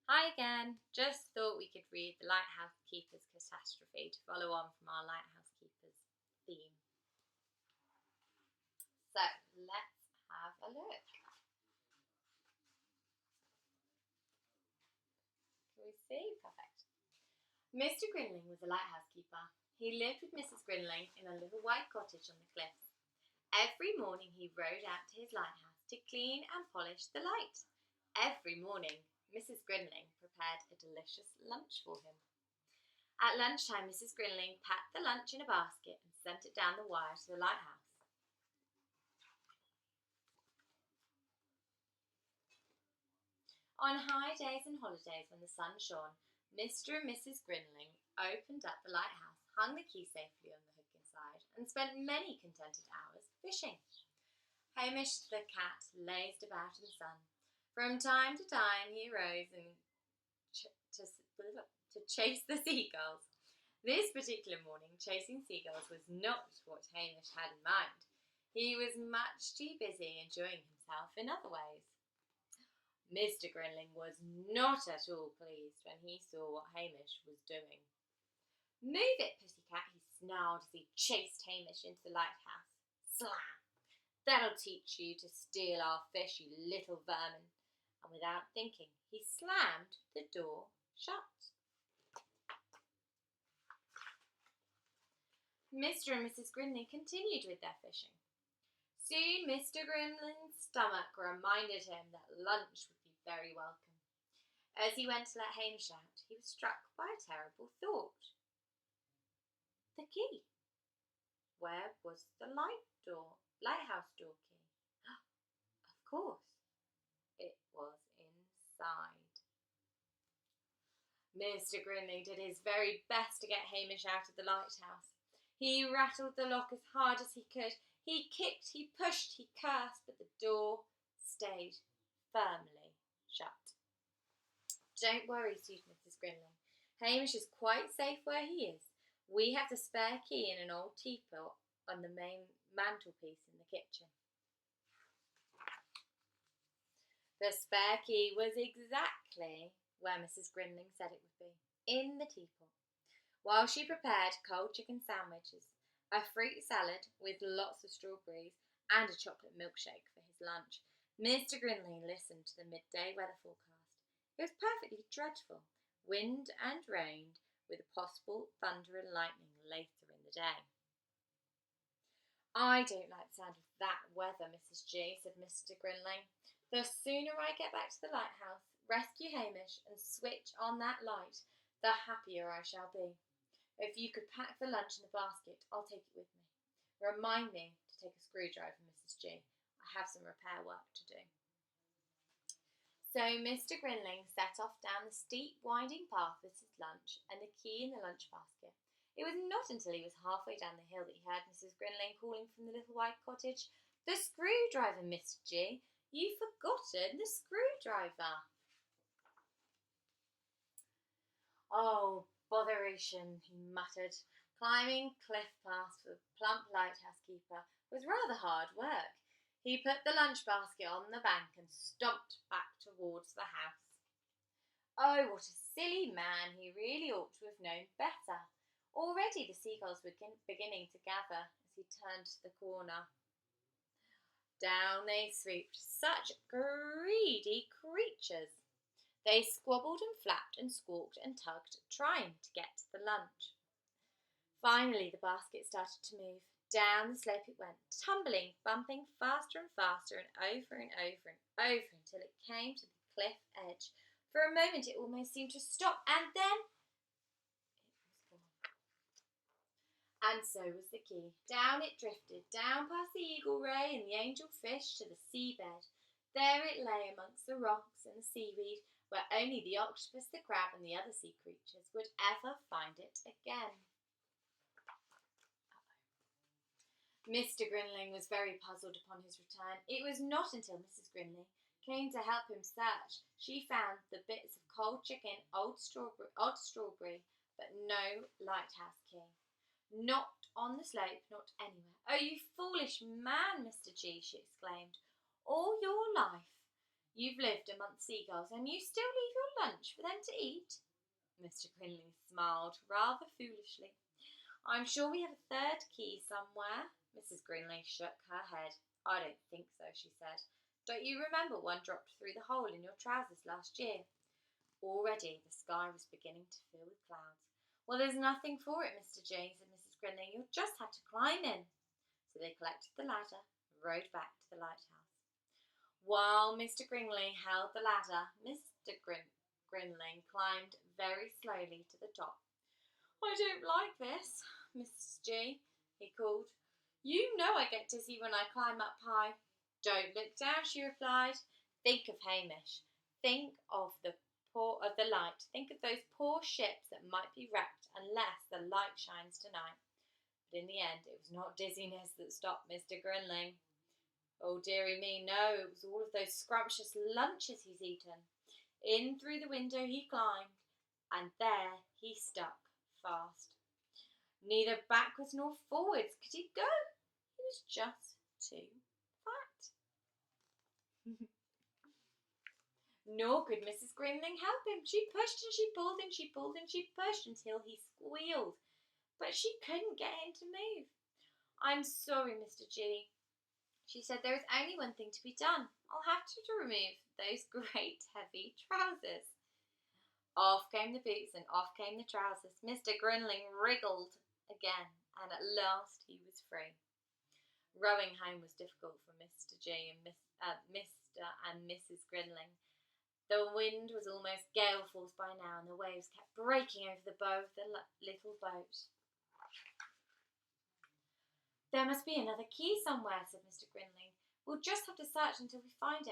Hi again. Just thought we could read the Lighthouse Keeper's Catastrophe to follow on from our Lighthouse Keeper's theme. So let's have a look. Can we see? Perfect. Mr. Grinling was a lighthouse keeper. He lived with Mrs. Grinling in a little white cottage on the cliffs. Every morning he rowed out to his lighthouse to clean and polish the light. Every morning Mrs. Grinling prepared a delicious lunch for him. At lunchtime, Mrs. Grinling packed the lunch in a basket and sent it down the wire to the lighthouse. On high days and holidays when the sun shone, Mr. and Mrs. Grinling opened up the lighthouse, hung the key safely on the hook inside, and spent many contented hours fishing. Hamish the cat lazed about in the sun. From time to time he rose and to chase the seagulls. This particular morning, chasing seagulls was not what Hamish had in mind. He was much too busy enjoying himself in other ways. Mr. Grinling was not at all pleased when he saw what Hamish was doing. "Move it, pussycat," he snarled as he chased Hamish into the lighthouse. Slam! "That'll teach you to steal our fish, you little vermin." And without thinking, he slammed the door shut. Mr. and Mrs. Grinling continued with their fishing. Soon Mr. Grinling's stomach reminded him that lunch would be very welcome. As he went to let Hamish out, he was struck by a terrible thought. The key. Where was the lighthouse door key? Of course, it was inside. Mr. Grinling did his very best to get Hamish out of the lighthouse. He rattled the lock as hard as he could. He kicked, he pushed, he cursed, but the door stayed firmly shut. "Don't worry," soothed Mrs. Grinling. "Hamish is quite safe where he is. We have the spare key in an old teapot on the main mantelpiece in the kitchen." The spare key was exactly where Mrs. Grinling said it would be, in the teapot. While she prepared cold chicken sandwiches, a fruit salad with lots of strawberries, and a chocolate milkshake for his lunch, Mr. Grinling listened to the midday weather forecast. It was perfectly dreadful. Wind and rain, with possible thunder and lightning later in the day. "I don't like the sound of that weather, Mrs. G," said Mr. Grinling. "The sooner I get back to the lighthouse, rescue Hamish, and switch on that light, the happier I shall be. If you could pack the lunch in the basket, I'll take it with me. Remind me to take a screwdriver, Mrs. G. I have some repair work to do." So Mr. Grinling set off down the steep, winding path with his lunch and the key in the lunch basket. It was not until he was halfway down the hill that he heard Mrs. Grinling calling from the little white cottage, "The screwdriver, Miss G. You've forgotten the screwdriver." "Oh, botheration," he muttered. Climbing cliff paths for the plump lighthouse keeper was rather hard work. He put the lunch basket on the bank and stomped back towards the house. Oh, what a silly man! He really ought to have known better. Already the seagulls were beginning to gather as he turned the corner. Down they swooped, such greedy creatures. They squabbled and flapped and squawked and tugged, trying to get to the lunch. Finally the basket started to move. Down the slope it went, tumbling, bumping faster and faster, and over and over and over until it came to the cliff edge. For a moment it almost seemed to stop, and then it was gone. And so was the key. Down it drifted, down past the eagle ray and the angel fish to the seabed. There it lay amongst the rocks and the seaweed, where only the octopus, the crab, and the other sea creatures would ever find it again. Mr. Grinling was very puzzled upon his return. It was not until Mrs. Grinling came to help him search she found the bits of cold chicken, odd strawberry, but no lighthouse key. Not on the slope, not anywhere. "Oh, you foolish man, Mr. G," she exclaimed. "All your life You've lived amongst seagulls, and you still leave your lunch for them to eat?" Mr. Grinling smiled rather foolishly. "I'm sure we have a third key somewhere." Mrs. Grinling shook her head. "I don't think so," she said. "Don't you remember one dropped through the hole in your trousers last year?" Already the sky was beginning to fill with clouds. "Well, there's nothing for it, Mr. J," said Mrs. Grinling. "You'll just have to climb in." So they collected the ladder and rode back to the lighthouse. While Mr. Grinling held the ladder, Mr. Grinling climbed very slowly to the top. "I don't like this, Mrs. G," he called. "You know I get dizzy when I climb up high." "Don't look down," she replied. "Think of Hamish. Think of the light. Think of those poor ships that might be wrecked unless the light shines tonight." But in the end, it was not dizziness that stopped Mr. Grinling. Oh, dearie me, no, it was all of those scrumptious lunches he's eaten. In through the window he climbed, and there he stuck fast. Neither backwards nor forwards could he go. He was just too fat. Nor could Mrs. Grinling help him. She pushed and she pulled and she pulled and she pushed until he squealed, but she couldn't get him to move. "I'm sorry, Mr. G," she said. "There is only one thing to be done. I'll have to remove those great heavy trousers." Off came the boots and off came the trousers. Mr. Grinling wriggled again, and at last he was free. Rowing home was difficult for Mr. G and Mr. and Mrs. Grinling. The wind was almost gale force by now, and the waves kept breaking over the bow of the little boat. "There must be another key somewhere," said Mr. Grinling. "We'll just have to search until we find it.